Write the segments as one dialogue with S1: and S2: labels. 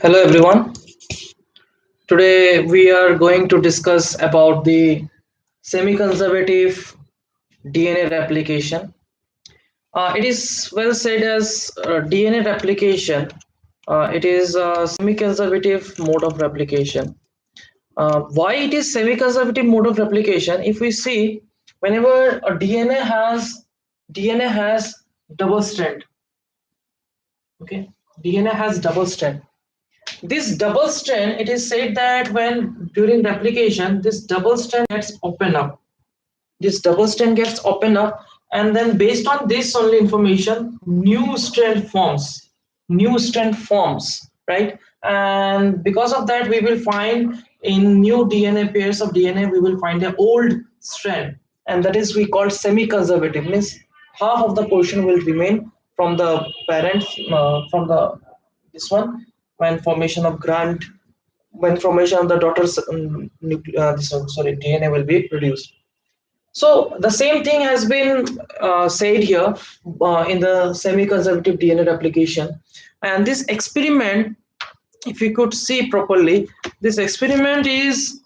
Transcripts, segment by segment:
S1: Hello everyone. Today we are going to discuss about the semi-conservative DNA replication. It is well said as DNA replication. It is a semi-conservative mode of replication. Why it is semi-conservative mode of replication? If we see, whenever a DNA has double strand. Okay, DNA has double strand. This double strand, it is said that when during replication, this double strand gets opened up. This double strand gets opened up, and then based on this only information, new strand forms. New strand forms, right? And because of that, we will find in new DNA pairs of DNA, we will find an old strand, and that is we call semi-conservative. Means half of the portion will remain from the parent, from the this one when formation of grant when formation of the daughter's sorry DNA will be produced. So the same thing has been said here in the semi-conservative DNA replication, and this experiment, if you could see properly, this experiment is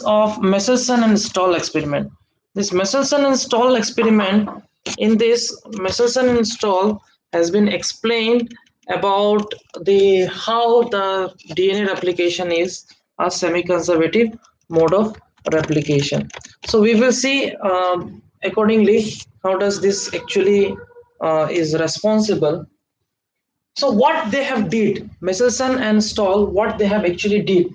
S1: of Messelson and Stahl experiment. This Messelson and Stahl experiment, in this Messelson and Stahl has been explained about the how the DNA replication is a semi-conservative mode of replication. So we will see accordingly how does this actually is responsible. So what they have did, Messelson and Stahl, what they have actually did,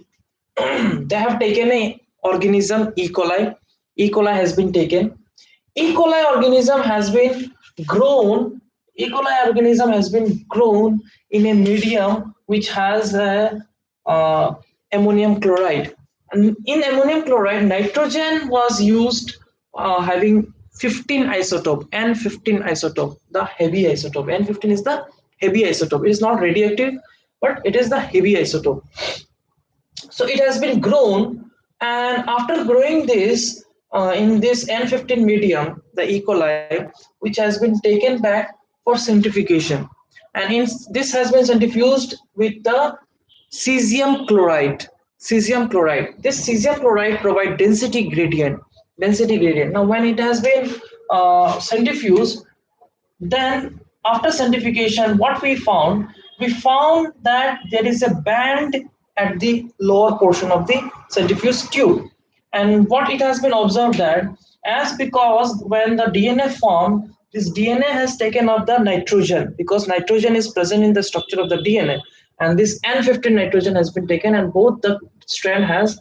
S1: they have taken a organism E. coli. E. coli has been taken. E. coli organism has been grown. E. coli organism has been grown in a medium which has uh, ammonium chloride. And in ammonium chloride, nitrogen was used having 15 isotope, N15 isotope, the heavy isotope. N15 is the heavy isotope. It is not radioactive, but it is the heavy isotope. So it has been grown, and after growing this in this N15 medium, the E. coli, which has been taken back for centrifugation, and this has been centrifuged with the cesium chloride. Cesium chloride. This cesium chloride provide density gradient. Density gradient. Now, when it has been centrifuged, then after centrifugation, what we found? We found that there is a band at the lower portion of the centrifuge tube. And what it has been observed that as because when the DNA formed, this DNA has taken up the nitrogen because nitrogen is present in the structure of the DNA. And this N15 nitrogen has been taken, and both the strand has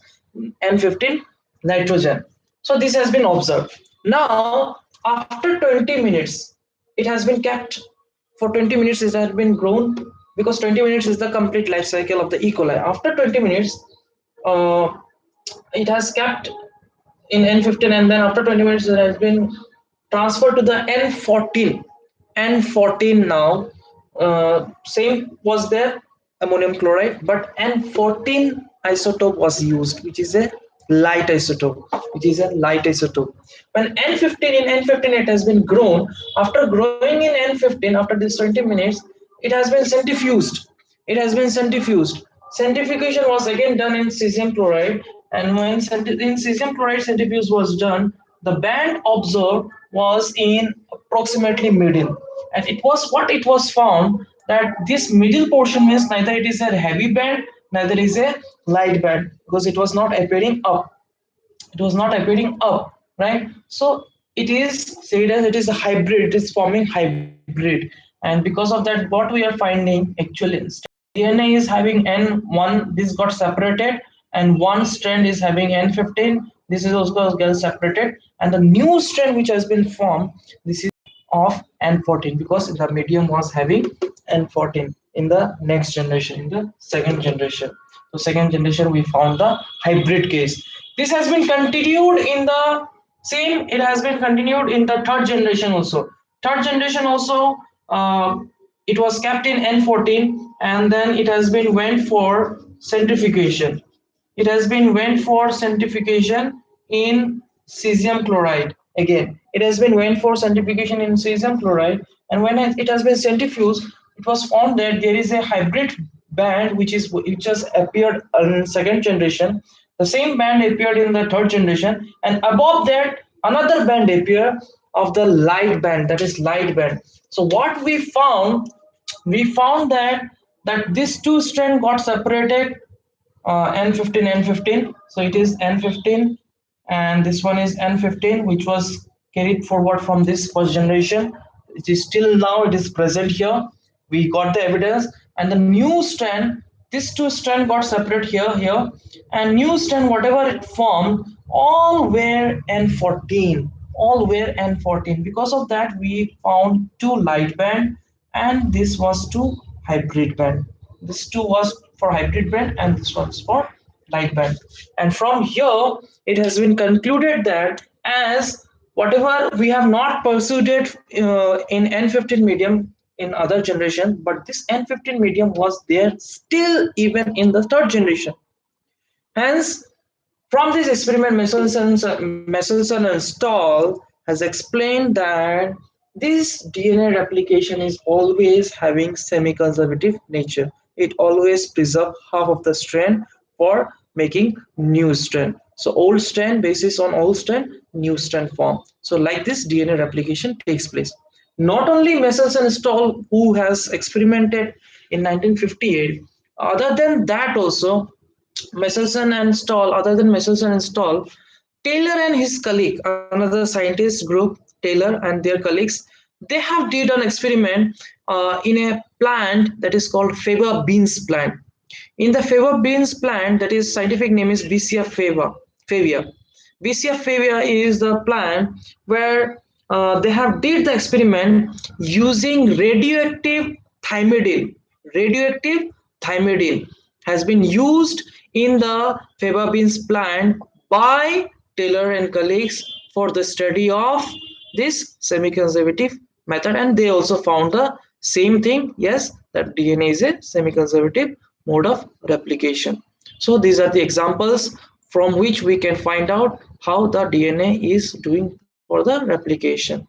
S1: N15 nitrogen. So this has been observed. Now, after 20 minutes, it has been kept for 20 minutes. It has been grown because 20 minutes is the complete life cycle of the E. coli. After 20 minutes, uh, it has kept in N15, and then after 20 minutes, it has been transferred to the N14. N14 now, same was there, ammonium chloride, but N14 isotope was used, which is a light isotope, When N15 in N15 it has been grown, after growing in N15, after this 20 minutes, it has been centrifuged. Centrifugation was again done in cesium chloride, and when in cesium chloride centrifuge was done, the band observed was in approximately middle, and it was found that this middle portion means neither it is a heavy band, neither is a light band, because it was not appearing up. Right? So it is said as it is a hybrid, it is forming hybrid, and because of that, what we are finding actually DNA is having N1, this got separated, and one strand is having N15, this is also get separated, and the new strand which has been formed, this is of N14, because the medium was having N14 in the next generation, in the second generation. So second generation we found the hybrid case. This has been continued in the same, it has been continued in the third generation also. Third generation also, it was kept in N14, and then it has been went for centrifugation. In cesium chloride. Again, it has been went for centrifugation in cesium chloride, and when it has been centrifuged, it was found that there is a hybrid band which has appeared in second generation, the same band appeared in the third generation, and above that another band appeared of the light band, that is light band. So what we found that these two strands got separated, N15 N15. So it is N15 and this one is N15, which was carried forward from this first generation. It is still now it is present here. We got the evidence, and the new strand, these two strand got separate here, and new strand whatever it formed, all were N14, all were N14. Because of that, we found two light band, and this was two hybrid band. This two was for hybrid band, and this one is for light band. And from here, it has been concluded that as whatever we have not pursued it in N15 medium in other generation, but this N15 medium was there still even in the third generation. Hence, from this experiment, Messelson and Stahl has explained that this DNA replication is always having semi-conservative nature. It always preserves half of the strand for making new strand. So old strand basis on old strand, new strand form. So like this DNA replication takes place. Not only Messelson and Stahl who has experimented in 1958, other than that also Messelson and Stahl, other than Messelson and Stahl, Taylor and his colleague, another scientist group, Taylor and their colleagues, they have did an experiment in a plant that is called fava beans plant. In the fava beans plant, that is scientific name is Vicia favia. Vicia favia is the plant where they have did the experiment using thymidine. Radioactive thymidine has been used in the fava beans plant by Taylor and colleagues for the study of this semi-conservative method, and they also found the same thing. Yes, that DNA is a semi-conservative mode of replication. So these are the examples from which we can find out how the DNA is doing for the replication.